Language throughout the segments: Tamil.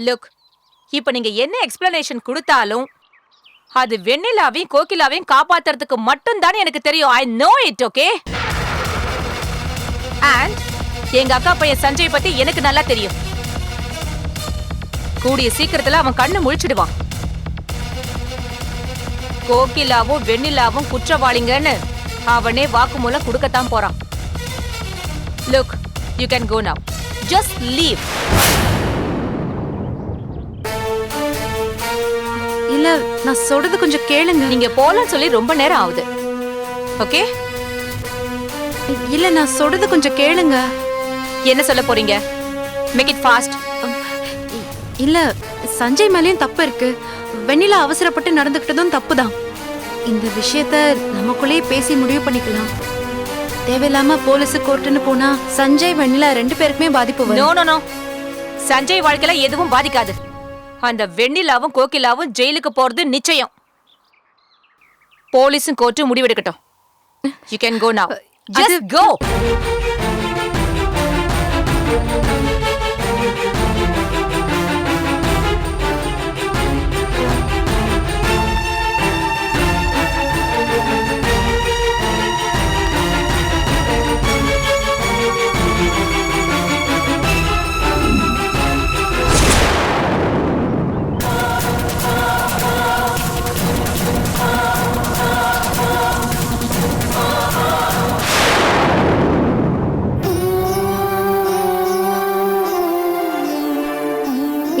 லுக், இப்ப நீங்க என்ன எக்ஸ்பிளனேஷன் கொடுத்தாலும் அது வெண்ணிலாவையும் கோகிலாவையும் காப்பாத்துறதுக்கு மட்டும் தான் எனக்கு தெரியும். I know it. Okay? And எங்க அக்கா பையன் சஞ்சய் பத்தி எனக்கு நல்லா தெரியும். கூடிய சீக்கிரத்துல அவன் கண்ணு முழிச்சிடுவான். கோகிலாவும் வெண்ணிலாவும் குற்றவாளிங்கன்னு அவனே வாக்குமூலம் கொடுக்கத்தான் போறான். Look, you can go now. Just leave. இல்ல, நான் சொல்றது கொஞ்சம் கேளுங்க. நீங்க போலாம் சொல்லி ரொம்ப நேரம் ஆகுது. ஓகே? இல்ல, நான் சொல்றது கொஞ்சம் கேளுங்க. என்ன சொல்ல போறீங்க? Make it fast. இல்ல, சஞ்சய் மேலயும் தப்பு இருக்கு. வெண்ணிலா அவசரப்பட்டு நடந்துக்கிட்டதும் தப்புதான். இந்த விஷயத்த நமக்குள்ளே பேசி முடிவு பண்ணிக்கலாம். தேவையில்லாம போலீஸ் கோர்ட்டுன்னு போனா சஞ்சய் வெண்ணிலா 2 பேருக்குமே பாதிப்பு வரும். No no no. சஞ்சய் வாழ்க்கையில எதுவும் பாதிக்காது. அந்த வெண்ணிலாவும் கோகிலாவும் ஜெயிலுக்கு போறது நிச்சயம். போலீஸும் கோர்ட்டும் முடிவெடுக்கட்டும். You can go now. Just go.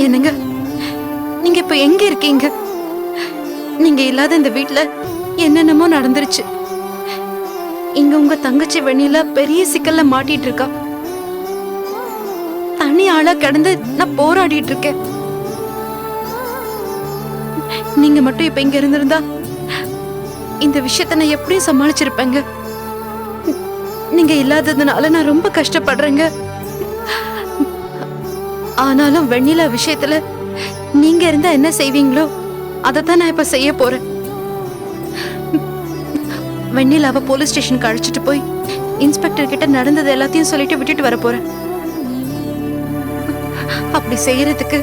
என்னங்க, நீங்க இப்ப எங்க இருக்கீங்க? நீங்க இல்லாத இந்த வீட்ல என்னென்னமோ நடந்துருச்சு. இங்க உங்க தங்கச்சி வெண்ணிலா பெரிய சிக்கல்ல மாட்டிட்டு இருக்கா. தனி ஆளா கிடந்து நான் போராடிட்டு இருக்கேன். நீங்க மட்டும் இப்ப இங்க இருந்திருந்தா இந்த விஷயத்த நான் எப்படி சமாளிச்சிருப்பேங்க. நீங்க இல்லாததுனால நான் ரொம்ப கஷ்டப்படுறேங்க. ஆனாலும் வெண்ணிலா விஷயத்துல நீங்க இருந்தா என்ன செய்வீங்களோ அதைத்தான் நான் இப்ப செய்ய போறேன். வெண்ணிலாவை போலீஸ் ஸ்டேஷனுக்கு அழைச்சிட்டு போய் இன்ஸ்பெக்டர் கிட்ட நடந்தது எல்லாத்தையும் சொல்லிட்டு விட்டுட்டு வர போறேன். அப்படி செய்யறதுக்கு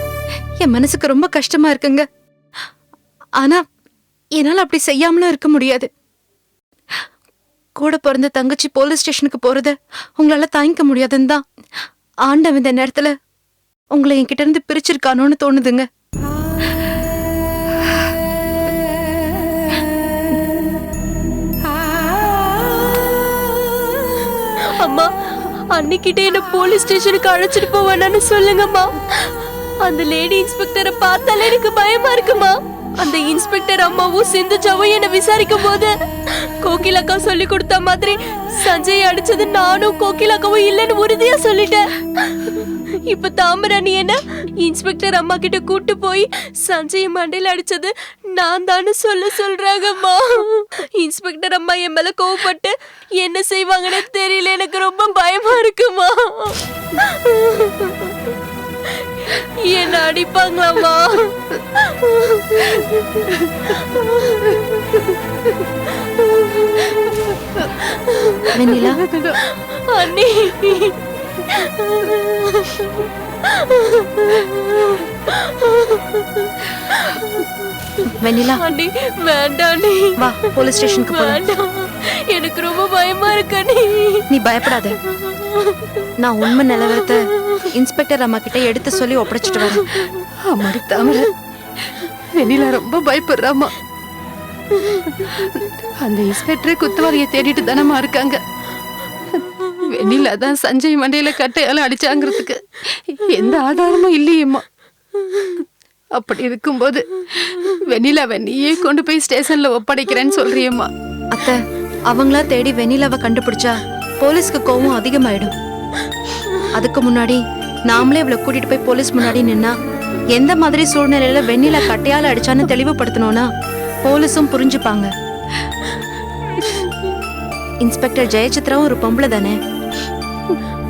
என் மனசுக்கு ரொம்ப கஷ்டமா இருக்குங்க. ஆனா என்னால அப்படி செய்யாமலும் இருக்க முடியாது. கூட பிறந்த தங்கச்சி போலீஸ் ஸ்டேஷனுக்கு போறத உங்களால தாங்கிக்க முடியாதுன்னு தான் ஆண்டவன் இந்த நேரத்துல உங்களை என்கிட்ட இருந்து பிரிச்சிருக்கானோன்னு தோணுதுங்க. அம்மா, அன்னிக்கிட்டே என்ன போலீஸ் ஸ்டேஷனுக்கு அழைச்சிட்டு போவானு சொல்லுங்கம்மா. அந்த லேடி இன்ஸ்பெக்டரை பார்த்தாலே எனக்கு பயமா இருக்குமா. அந்த இன்ஸ்பெக்டர் அம்மாவும் சிந்துஜாவும் என்ன விசாரிக்கும் போது கோகிலாக்கா சொல்லி கொடுத்த மாதிரி சஞ்சய் அடிச்சது நானும் கோகிலாக்காவும் இல்லைன்னு உறுதியா சொல்லிட்டேன். இப்ப தாமராணி என்ன இன்ஸ்பெக்டர் அம்மா கிட்ட கூட்டு போய் சஞ்சய் மண்டையில அடிச்சது நான் தானு சொல்றாங்கம்மா. இன்ஸ்பெக்டர் அம்மா என் மேல கோவப்பட்டு என்ன செய்வாங்கன்னு தெரியல. எனக்கு ரொம்ப பயமா இருக்குமா. என்ன அடிப்பாங்களாமா? வெண்ணிலா, அண்ணி, வெண்ணிலா, அண்ணி வேண்டாம். நீ வா, போலீஸ் ஸ்டேஷனுக்கு போலாம். வேண்டாம், எனக்கு ரொம்ப பயமா இருக்கு. நீ பயப்படாத. நான் உண்மை நிலவரத்தை இன்ஸ்பெக்டர் அம்மா கிட்ட எடுத்து சொல்லி ஒப்படைச்சிட்டு வரேன். அம்மாடி தாமர, வெண்ணிலா ரொம்ப பயப்படுறாமா. அந்த இன்ஸ்பெக்டரே குத்துவாரிய தேடிட்டு தானமா இருக்காங்க. வெண்ணிலா தான் சஞ்சய் மண்டையில கட்டையால அடிச்சாங்கிறதுக்கு எந்த ஆதாரமும் இல்லையேம்மா. அப்படி இருக்கும்போது வெண்ணிலாவை நீயே கொண்டு போய் ஸ்டேஷன்ல ஒப்படைக்கிறேன்னு சொல்றியம்மா. அத்தை, அவங்களா தேடி வெண்ணிலாவை கண்டுபிடிச்சா போலீஸ்க்கு கோவம் அதிகமாயிடும். அதுக்கு முன்னாடி நாமளே இவளை கூட்டிட்டு போய் போலீஸ் முன்னாடி நின்னா எந்த மாதிரி சூழ்நிலையில வெண்ணிலா கட்டையால அடிச்சான்னு தெளிவுபடுத்தணும்னா போலீஸும் புரிஞ்சுப்பாங்க. இன்ஸ்பெக்டர் ஜெயசித்ராவும் ஒரு பொம்பளை தானே.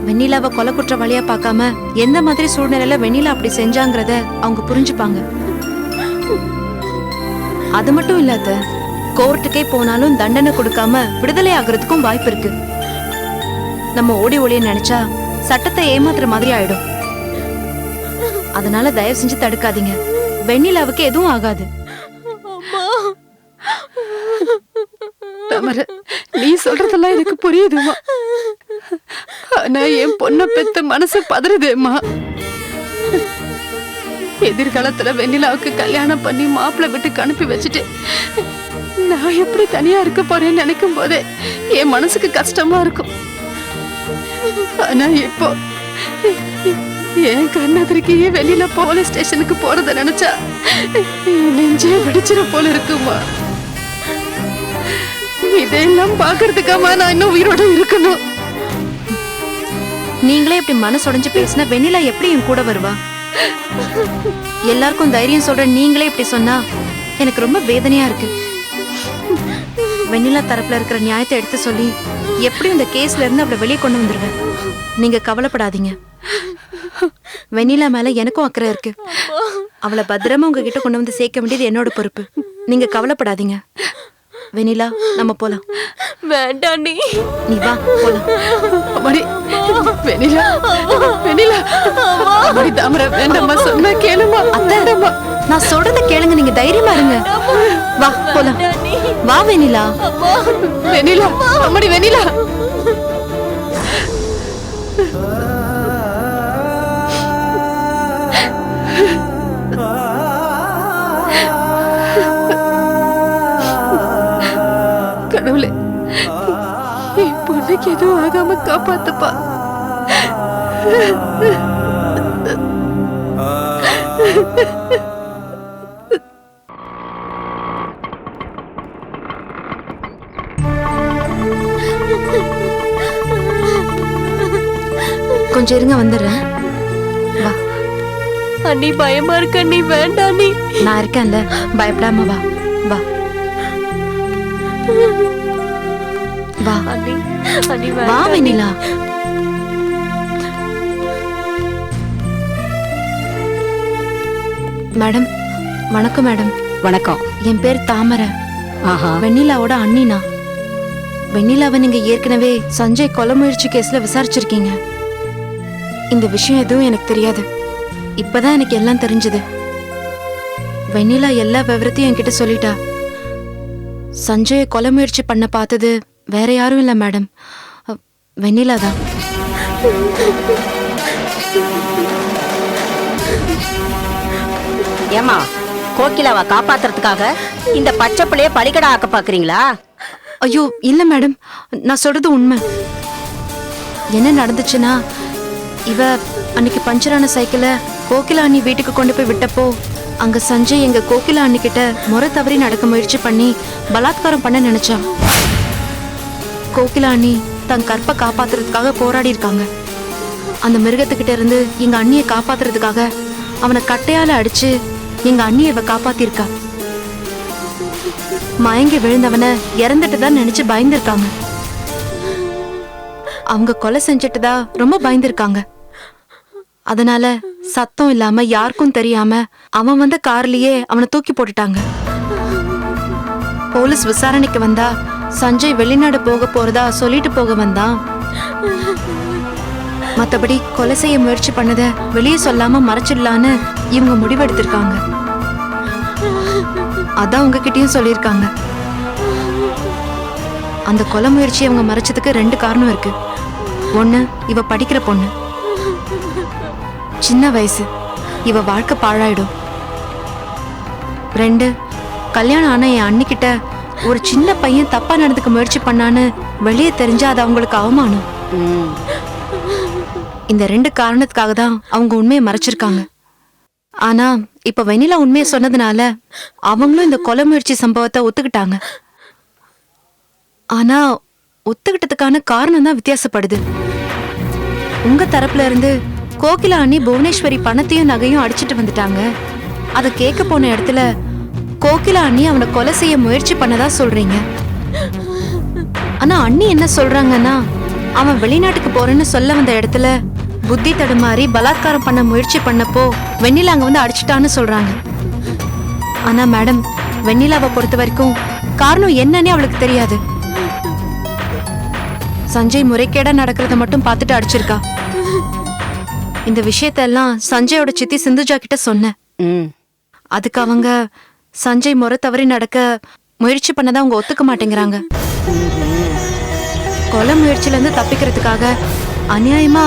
வெண்ணிலாவை கொலை குற்றவாளியா பார்க்காம எந்த மாதிரி சூழ்நிலையில வெண்ணிலா அப்படி செஞ்சாங்கிறத அவங்க புரிஞ்சுப்பாங்க. அது மட்டும் இல்லாத கோர்ட்டுக்கே போனாலும் தண்டனை கொடுக்காம விடுதலை ஆகுறதுக்கும் வாய்ப்பு இருக்கு. நம்ம ஓடி ஒளிய நினைச்சா சட்டத்தை ஏமாத்துற மாதிரி ஆயிடும். அதனால தயவு செஞ்சு தடுக்காதீங்க. வெண்ணிலாவுக்கு எதுவும் ஆகாது. தாமரை, நீ சொல்றதெல்லாம் எனக்கு புரியுதுமா. ஆனா என் பொண்ணை பெத்த மனசு பதறுதேம்மா. எதிர்காலத்துல வெண்ணிலாவுக்கு கல்யாணம் பண்ணி மாப்பிள்ளை வீட்டுக்கு அனுப்பி வச்சுட்டு நான் எப்படி தனியா இருக்க போறேன்னு நினைக்கும் போதே என் மனசுக்கு கஷ்டமா இருக்கும். ஆனா இப்போ என் கண்ணதிரிக்கையே வெளியில போலீஸ் ஸ்டேஷனுக்கு போறத நினைச்சா நெஞ்சே வெடிச்சிட போல இருக்குமா. இதெல்லாம் பாக்குறதுக்காம நான் இன்னும் உயிரோட இருக்கணும். நீங்களே இப்படி மனசுடைஞ்சு பேசினா வெண்ணிலா எப்படி என் கூட வருவா? எல்லாருக்கும் தைரியம் சொல்ற நீங்களே இப்படி சொன்னா எனக்கு ரொம்ப வேதனையா இருக்கு. வெண்ணிலா தரப்புல இருக்கிற நியாயத்தை எடுத்து சொல்லி எப்படியும் இந்த கேஸ்ல இருந்து அவளை வெளியே கொண்டு வந்துருவேன். நீங்க கவலைப்படாதீங்க. வெண்ணிலா மேல எனக்கும் அக்கறை இருக்கு. அவளை பத்திரமா உங்ககிட்ட கொண்டு வந்து சேர்க்க வேண்டியது என்னோட பொறுப்பு. நீங்க கவலைப்படாதீங்க. வெண்ணிலா, நம்ம போலாம். வேண்டாம் நீ வா போலாம். அம்மாடி, வெண்ணிலா, வெண்ணிலா, அம்மாடி தாமரை, வேண்டாம்மா, சொன்னா கேளுமா. அத்தை, நான் சொல்றத கேளுங்க. நீங்க தைரியமா இருங்க. வா போலாம். வா வெண்ணிலா. வெண்ணிலா, அம்மாடி, வெண்ணிலா. கடவுளே, என் பொண்ணுக்கு எதுவும் ஆகாம காப்பாத்துப்பா. கொஞ்சம் இருங்க, வந்துடுறேன். வா. அண்ணி பயமா இருக்க. நீ வேண்டாம் நீ. நான் இருக்கேன்ல, பயப்படாம வா. வா வா. அண்ணி, அண்ணி வா வேண்டாம். வெண்ணிலா. மேடம், வணக்கம் மேடம். வணக்கம். என் பேர் தாமரை. ஆஹா. வெண்ணிலாவோட அண்ணினா. வெண்ணிலாவை நீங்க ஏற்கனவே சஞ்சய் கொலை முயற்சி கேஸ்ல விசாரிச்சிருக்கீங்க. இந்த விஷயம் எதுவும் எனக்கு தெரியாது. இப்பதான் எனக்கு எல்லாம் தெரிஞ்சது. வெண்ணிலா எல்லா விவரத்தையும் என்கிட்ட சொல்லிட்டா. சஞ்சயை கொலை முயற்சி பண்ண பார்த்தது வேற யாரும் இல்ல மேடம், வெண்ணிலா தான். ஏமா, கோகிலாவை காப்பாத்துறதுக்காக இந்த பச்சை பிள்ளைய பலிகடா ஆக்க பாக்குறீங்களா? ஐயோ இல்ல மேடம், நான் சொல்றது உண்மை. என்ன நடந்துச்சுன்னா, இவ அன்னைக்கு பஞ்சரான சைக்கிளை கோகிலா அண்ணி வீட்டுக்கு கொண்டு போய் விட்டப்போ அங்க சஞ்சய் எங்க கோகிலா அண்ணி கிட்ட முறை தவறி நடக்க முயற்சி பண்ணி பலாத்காரம் பண்ண நினைச்சான். கோகிலா அண்ணி தன் கற்பை காப்பாத்துறதுக்காக போராடி இருக்காங்க. அந்த மிருகத்துக்கிட்ட இருந்து எங்க அண்ணியை காப்பாத்துறதுக்காக அவனை கட்டையால அடிச்சு எங்க அண்ணியை இவ காப்பாத்திருக்கா. மயங்கி விழுந்தவனை இறந்துட்டு தான் நினைச்சு பயந்துருக்காங்க. அவங்க கொலை செஞ்சிட்டுதா ரொம்ப பயந்துருக்காங்க. அதனால சத்தம் இல்லாம யாருக்கும் தெரியாம அவன் வந்த கார்லயே அவனை தூக்கி போட்டுட்டாங்க. போலீஸ் விசாரணைக்கு வந்தா சஞ்சய் வெளிநாடு போக போறதா சொல்லிட்டு போக வந்தான். மத்தபடி கொலை செய்ய முயற்சி பண்ணத வெளியே சொல்லாம மறைச்சிடலான்னு இவங்க முடிவெடுத்திருக்காங்க. அதான் உங்ககிட்டயும் சொல்லியிருக்காங்க. அந்த கொலை முயற்சி அவங்க மறைச்சதுக்கு 2 காரணம் இருக்கு. 1, இவ படிக்கிற பொண்ணு, சின்ன வயசு, இவ வாழ்க்கை பாழாயிடும். 2, கல்யாணம் ஆன என் அண்ணிக்கிட்ட ஒரு சின்ன பையன் தப்பா நடந்துக்க முயற்சி பண்ணான்னு வெளியே தெரிஞ்சா அது அவங்களுக்கு அவமானம். இந்த 2 காரணத்துக்காக தான் அவங்க உண்மையை மறைச்சிருக்காங்க. ஆனா இப்ப வெண்ணிலா உண்மையை சொன்னதுனால அவங்களும் இந்த கொலை முயற்சி சம்பவத்தை ஒத்துக்கிட்டாங்க. ஆனா ஒத்துக்கிட்டதுக்கான காரணம் தான் வித்தியாசப்படுது. உங்க தரப்புல இருந்து கோகிலா அண்ணி புவனேஸ்வரி பணத்தையும் நகையும் அடிச்சிட்டு வந்துட்டாங்க. அதை கேட்க போன இடத்துல கோகிலா அண்ணி அவனை கொலை செய்ய முயற்சி பண்ணதா சொல்றீங்க. ஆனா அண்ணி என்ன சொல்றாங்கன்னா, அவன் வெளிநாட்டுக்கு போறேன்னு சொல்ல வந்த இடத்துல புத்தி தடுமாறி பலாத்காரம் பண்ண முயற்சி பண்ணப்போ வெண்ணிலா அங்க வந்து அடிச்சிட்டான்னு சொல்றாங்க. ஆனா மேடம், வெண்ணிலாவை பொறுத்த வரைக்கும் காரணம் என்னன்னே அவளுக்கு தெரியாது. சஞ்சய் முறைகேடா நடக்கிறத மட்டும் பார்த்துட்டு அடிச்சிருக்கா. இந்த விஷயத்தெல்லாம் சஞ்சயோட சித்தி சிந்துஜா கிட்ட சொன்னேன். ம் அதுக்கு அவங்க சஞ்சய் முறை தவறி நடக்க முயற்சி பண்ணதை அவங்க ஒத்துக்க மாட்டேங்கிறாங்க. கொலை முயற்சியில இருந்து தப்பிக்கிறதுக்காக அநியாயமா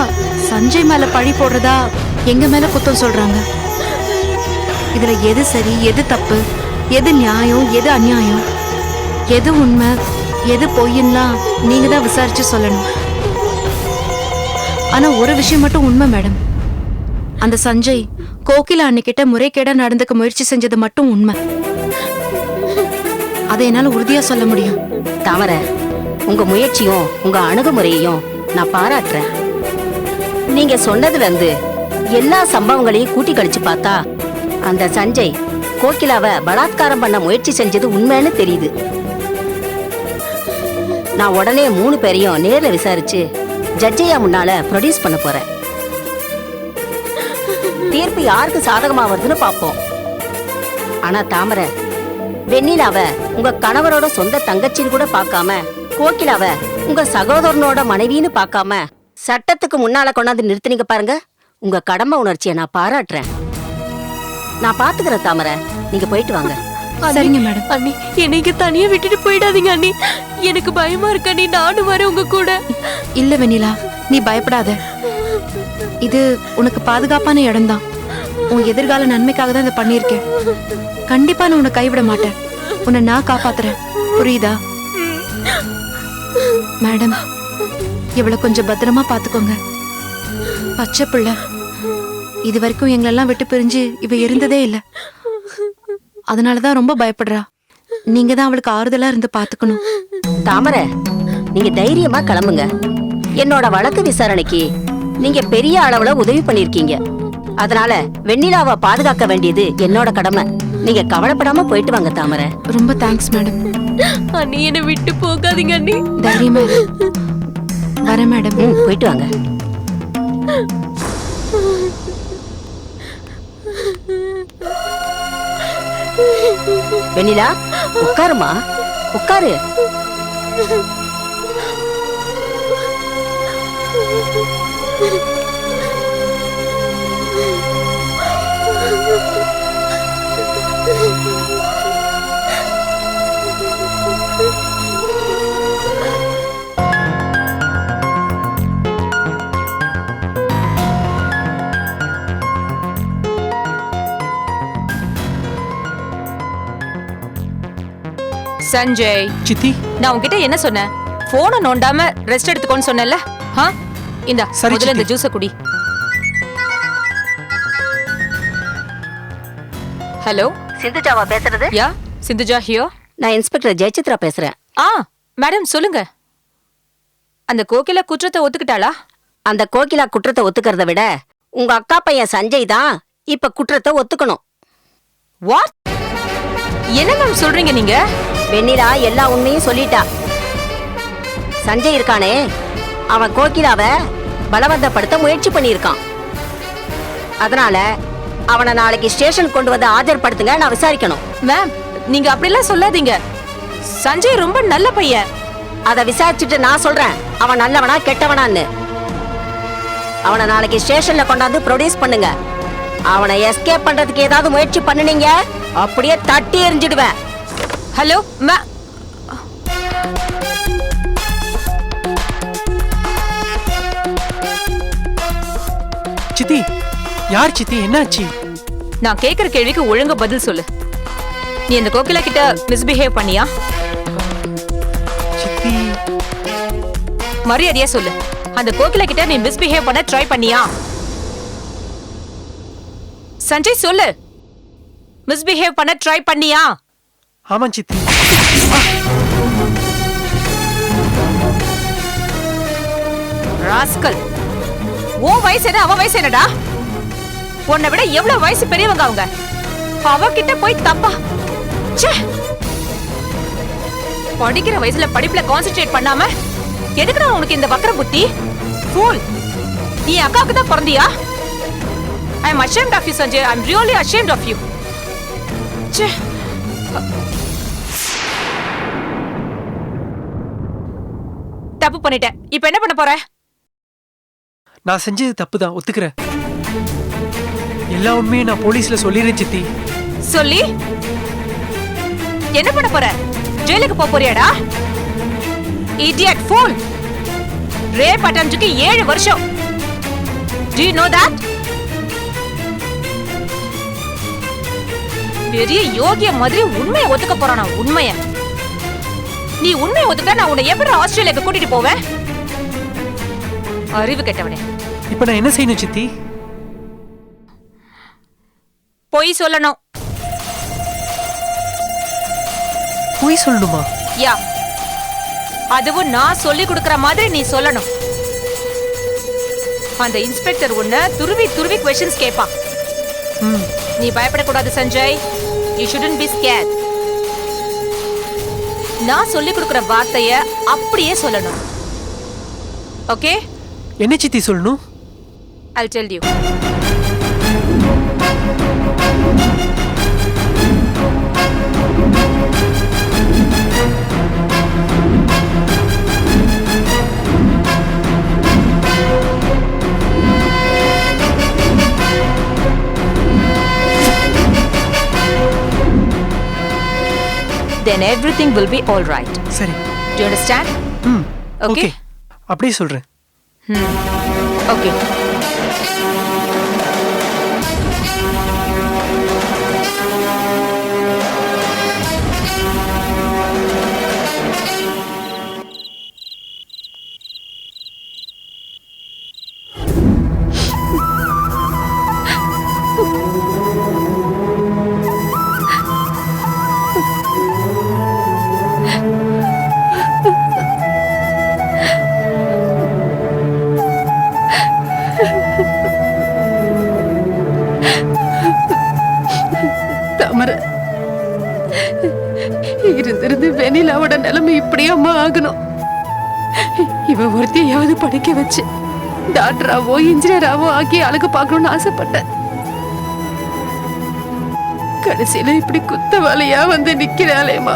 சஞ்சய் மேல பழி போடுறதா எங்க மேல குத்தம் சொல்றாங்க. இதுல எது சரி, எது தப்பு, எது நியாயம், எது அநியாயம், எது உண்மை, எது பொய்யெல்லாம் நீங்க தான் விசாரிச்சு சொல்லணும். ஆனா ஒரு விஷயம் மட்டும் உண்மை மேடம். அந்த சஞ்சய் கோகிலா அன்னைக்கிட்ட முறைகேடா நடந்துக்க முயற்சி செஞ்சது மட்டும் உண்மை. அதை என்னால உறுதியா சொல்ல முடியும். தாமரை, உங்க முயற்சியும் உங்க அணுகுமுறையையும் நான் பாராட்டுறேன். நீங்க சொன்னதுல இருந்து எல்லா சம்பவங்களையும் கூட்டி கழிச்சு பார்த்தா அந்த சஞ்சய் கோகிலாவை பலாத்காரம் பண்ண முயற்சி செஞ்சது உண்மைன்னு தெரியுது. நான் உடனே 3 பேரையும் நேர்ல விசாரிச்சு ஜட்ஜையா முன்னால ப்ரொடியூஸ் பண்ண போறேன். தீர்ப்பு யாருக்கு சாதகமா வருதுன்னு பாப்போம். ஆனா தாமரை, வெண்ணிலாவ உங்க கணவரோட சொந்த தங்கச்சின்னு கூட பார்க்காம, கோகிலாவ உங்க சகோதரனோட மனைவின்னு பார்க்காம சட்டத்துக்கு முன்னால கொண்டாந்து நிறுத்தினீங்க பாருங்க. உங்க கடமை உணர்ச்சியை நான் பாராட்டுறேன். நான் பாத்துக்கிறேன் தாமரை, நீங்க போயிட்டு வாங்க. சரிங்க மேடம். அண்ணி, என்னைக்கு தனியா விட்டுட்டு போயிடாதீங்க அண்ணி. எனக்கு பயமா இருக்கு அண்ணி. நானும் வரேன் உங்க கூட. இல்ல வெண்ணிலா, நீ பயப்படாத. இது உனக்கு பாதுகாப்பான இடம்தான். உன் எதிர்கால நன்மைக்காக தான் இதை பண்ணியிருக்கேன். கண்டிப்பா நான் உன்னை கைவிட மாட்டேன். உன்னை நான் காப்பாத்துறேன், புரியுதா? மேடம், இவளை கொஞ்சம் பத்திரமா பாத்துக்கோங்க. பச்சை பிள்ளை, இது வரைக்கும் எங்களெல்லாம் விட்டு பிரிஞ்சு இவ இருந்ததே இல்ல. அதனாலதான் ரொம்ப பயப்படுறா. நீங்க தான் அவளுக்கு ஆறுதலா இருந்து பாத்துக்கணும். தாமரை, நீங்க தைரியமா கிளம்புங்க. என்னோட வழக்கு விசாரணைக்கு நீங்க பெரிய அளவுல உதவி பண்ணிருக்கீங்க. அதனால வெண்ணிலாவை பாதுகாக்க வேண்டியது என்னோட கடமை. நீங்க கவலைப்படாம போயிட்டு வாங்க தாமரை. ரொம்ப தேங்க்ஸ் மேடம். அண்ணி, என்னை விட்டு போகாதீங்க அண்ணி. தைரியமா இரு. வரேன் மேடம். போயிட்டு வாங்க. வெண்ணிலா, உட்காருமா, உட்காரு. சஞ்சய், சித்தி, நான் உன்கிட்ட என்ன சொன்னேன்? போனை நோண்டாம ரெஸ்ட் எடுத்துக்கோன்னு சொன்னேன்ல? இந்த சரி, முதல்ல இந்த சித்தி. ஜூஸ குடி. ஹலோ, சிந்துஜாவா பேசுறது? யா சிந்துஜா ஹியர். நான் இன்ஸ்பெக்டர் ஜெயசித்ரா பேசுறேன். மேடம் சொல்லுங்க. அந்த கோகிலா குற்றத்தை ஒத்துக்கிட்டாளா? அந்த கோகிலா குற்றத்தை ஒத்துக்கிறத விட உங்க அக்கா பையன் சஞ்சய் தான் இப்ப குற்றத்தை ஒத்துக்கணும். வாட்? என்ன மேம் சொல்றீங்க நீங்க? வெண்ணிலா எல்லா உண்மையும் சொல்லிட்டா. சஞ்சய் இருக்கானே, அவன் கோகிலாவை பலவந்தப்படுத்த முயற்சி பண்ணியிருக்கான். அதனால அவனை நாளைக்கு ஸ்டேஷன் கொண்டு வந்து ஆஜர்படுத்துங்க, நான் விசாரிக்கணும். மேம், நீங்க அப்படிலாம் சொல்லாதீங்க. சஞ்சய் ரொம்ப நல்ல பையன். அதை விசாரிச்சுட்டு நான் சொல்றேன் அவன் நல்லவனா கெட்டவனான்னு. அவனை நாளைக்கு ஸ்டேஷன்ல கொண்டாந்து ப்ரொடியூஸ் பண்ணுங்க. அவனை எஸ்கேப் பண்றதுக்கு ஏதாவது முயற்சி பண்ணுனீங்க, அப்படியே தட்டி எறிஞ்சிடுவேன். ஹலோ மே சித்தி, யார் சித்தி, என்னாச்சு? நான் கேக்குற கேள்விக்கு ஒழுங்கா பதில் சொல்லு. நீ அந்த கோகிலா கிட்ட மிஸ்பிஹேவ் பண்ணியா? சித்தி, மரியாதையா சொல்லு. அந்த கோகிலா கிட்ட நீ மிஸ்பிஹேவ் பண்ண ட்ரை பண்ணியா? சஞ்சய் சொல்லு. மிஸ்பிஹேவ் பண்ண ட்ரை பண்ணியா? ஆமா சித்தி. ராஸ்கல், உன் வயசு என்ன, அவன் வயசு என்னடா? உன்னை விட எவ்வளவு வயசு பெரியவங்க அவங்க. அவகிட்ட போய் தப்பா? ச்சே! படிக்கிற வயசுல படிப்புல கான்சென்ட்ரேட் பண்ணாம எதுக்குடா உனக்கு இந்த வக்கர புத்தி? ஃபூல்! நீ அக்காவுக்கு தான் பிறந்தியா? I am ashamed of you, Sanjay. I am really ashamed of you. ச்சே! தப்பு பண்ணிட்டேன். இப்போ என்ன பண்ண போற? நான் செஞ்சது தப்பு தான், ஒத்துக்கிறேன். எல்லா உண்மையும் நான் போலீஸ்ல சொல்லிடுறேன் சித்தி. சொல்லி என்ன பண்ண போற? ஜெயிலுக்கு போறியாடா? Idiot fool. ரேப் அட்டெம்ப்ட்க்கு 7 வருஷம். Do you know that? பெரிய யோகிய மாதிரி உண்மையை ஒத்துக்க போறானா? உண்மைய நீ உண்மையை ஒத்துக்கிட்டா நான் உன்னை எப்படி ஆஸ்திரேலியாக்கு கூட்டிட்டு போவேன்? அறிவு கெட்டவனே. இப்ப நான் என்ன செய்யணும் சித்தி? பொய் சொல்லணும். பொய் சொல்லணுமா? யா, அதுவும் நான் சொல்லி கொடுக்கற மாதிரி நீ சொல்லணும். அந்த இன்ஸ்பெக்டர் உன்னை துருவி துருவி क्वेश्चंस கேட்பான். நீ பயப்படக்கூடாது Sanjay. You shouldn't be scared. நான் சொல்லி கொடுக்கற வார்த்தைய அப்படியே சொல்லணும். ஓகே? என்ன சித்தி சொல்லணும்? I'll tell you. Then everything will be all right. சரி. Do you understand? Okay? Okay. அப்படியே சொல்றேன். Okay. தாமரை, இருந்திருந்து வெண்ணிலாவோட நிலைமை இப்படியே அம்மா ஆகணும். இவ ஒருத்தையாவது படிக்க வச்சு டாக்டராவோ இன்ஜினியராவோ ஆக்கி அழகு பார்க்கணும்னு ஆசைப்பட்டேன். கடைசியில இப்படி குத்தவாளியா வந்து நிக்கிறாளேமா.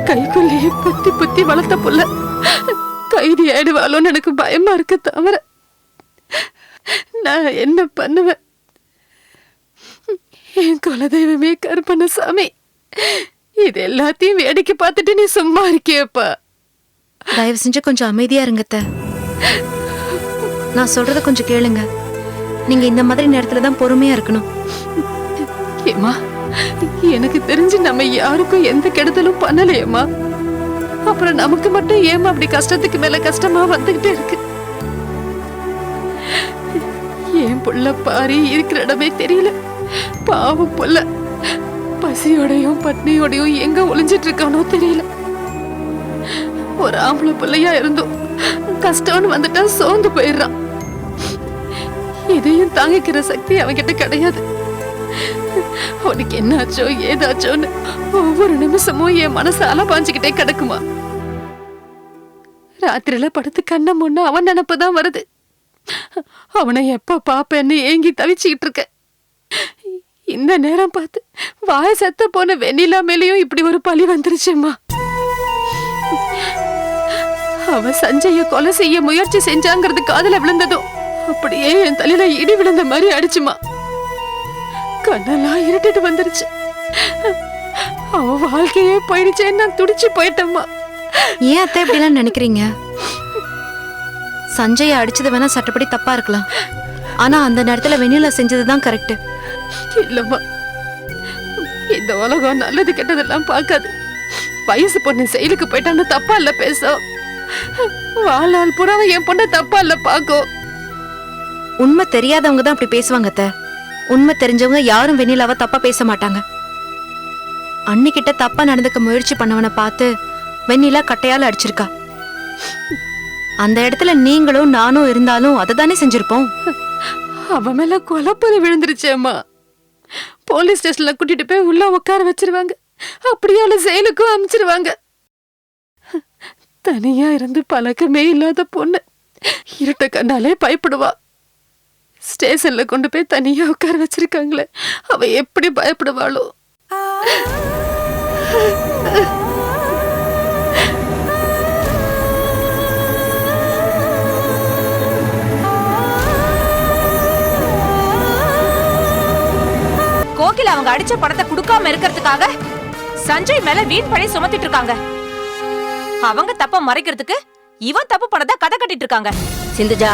கைக்குள்ளேயே புத்தி புத்தி வளர்த்த புள்ள கைதி ஆயிடுவாளோன்னு எனக்கு பயமா இருக்கு. தவிர நான் என்ன பண்ணுவேன்? என் குலதெய்வமே கருப்பண்ணசாமி, இது எல்லாத்தையும் வேடிக்கை பார்த்துட்டு நீ சும்மா இருக்கியப்பா. தயவு செஞ்சு கொஞ்சம் அமைதியா இருங்கத்த. நான் சொல்றத கொஞ்சம் கேளுங்க. நீங்க இந்த மாதிரி நேரத்துல தான் பொறுமையா இருக்கணும். ஏமா, எனக்கு தெரிஞ்சு நம்ம யாருக்கும் எந்த கெடுதலும் பண்ணலையேம்மா. அப்புறம் நமக்கு மட்டும் ஏமா அப்படி கஷ்டத்துக்கு மேல கஷ்டமா வந்துகிட்டே இருக்கு? என் புள்ள பாரி இருக்கிற இடமே தெரியல. பாவம் புள்ள பசியோடையும் பட்னியோடையும் எங்க ஒளிஞ்சிட்டு இருக்கானோ தெரியல. ஒரு ஆம்பளை பிள்ளையா இருந்தோம் கஷ்டம்னு வந்துட்டா சோர்ந்து போயிடுறான். இதையும் தாங்கிக்கிற சக்தி அவன்கிட்ட கிடையாது. உனக்கு என்னாச்சோ ஏதாச்சோன்னு ஒவ்வொரு நிமிஷமும் என் மனசு அலபாஞ்சுக்கிட்டே கிடக்குமா. ராத்திரில படுத்து கண்ண முன்ன அவன் நினைப்புதான் வருது. அவனை எப்ப பாப்பேன்னு ஏங்கி தவிச்சுக்கிட்டு இருக்க. இந்த நேரம் பார்த்து வாய செத்த போன வெண்ணிலா மேலேயும் இப்படி ஒரு பழி வந்துருச்சுமா. அவன் சஞ்சய கொலை செய்ய முயற்சி செஞ்சாங்கிறது காதுல விழுந்ததும் அப்படியே என் தலையில இடி விழுந்த மாதிரி அடிச்சுமா. கண்ணெல்லாம் இருட்டிட்டு வந்துருச்சு. அவன் வாழ்க்கையே போயிடுச்சேன்னு நான் துடிச்சு போயிட்டேம்மா. ஏன் அத்தை இப்படிலாம் நினைக்கிறீங்க? சஞ்சய அடிச்சது வேணா சட்டப்படி தப்பா இருக்கலாம். ஆனா அந்த நேரத்துல வெண்ணிலா செஞ்சதுதான் கரெக்ட். இல்லம்மா, இந்த உலகம் நல்லது கெட்டதெல்லாம் பார்க்காது. வயசு பொண்ணு செயலுக்கு போயிட்டான்னு தப்பா இல்ல பேசும். வாழ்நாள் புறாவை என் பொண்ணை தப்பா இல்ல பாக்கும். உண்மை தெரியாதவங்க தான் அப்படி பேசுவாங்க அத்தை. உண்மை தெரிஞ்சவங்க யாரும் வெண்ணிலாவை தப்பா பேச மாட்டாங்க. அன்னிக்கிட்ட தப்பா நடந்துக்க முயற்சி பண்ணவனை பார்த்து வெண்ணிலா கட்டையால அடிச்சிருக்கா. அந்த இடத்துல நீங்களும் நானும் இருந்தாலும் அதை தானே செஞ்சிருப்போம். அவன் மேல கொலைப்பறி விழுந்துருச்சேம்மா. போலீஸ் ஸ்டேஷன்ல கூட்டிட்டு போய் உள்ள உட்கார வச்சிருவாங்க. அப்படியே அவளை செயலுக்கும் அனுப்பிச்சிருவாங்க. தனியா இருந்து பழக்கமே இல்லாத பொண்ணு இருட்ட கண்டாலே பயப்படுவா. ஸ்டேஷன்ல கொண்டு போய் தனியா உட்கார வச்சிருக்காங்களே, அவ எப்படி பயப்படுவாளோ. கோர்ட்ல அவங்க அடிச்ச பணத்தை கொடுக்காம இருக்கிறதுக்காக சஞ்சய் மேல வீண் பழி சுமத்திட்டு இருக்காங்க. அவங்க தப்ப மறைக்கிறதுக்கு இவன் தப்பு பண்ணதா கதை கட்டிட்டு இருக்காங்க. சிந்துஜா,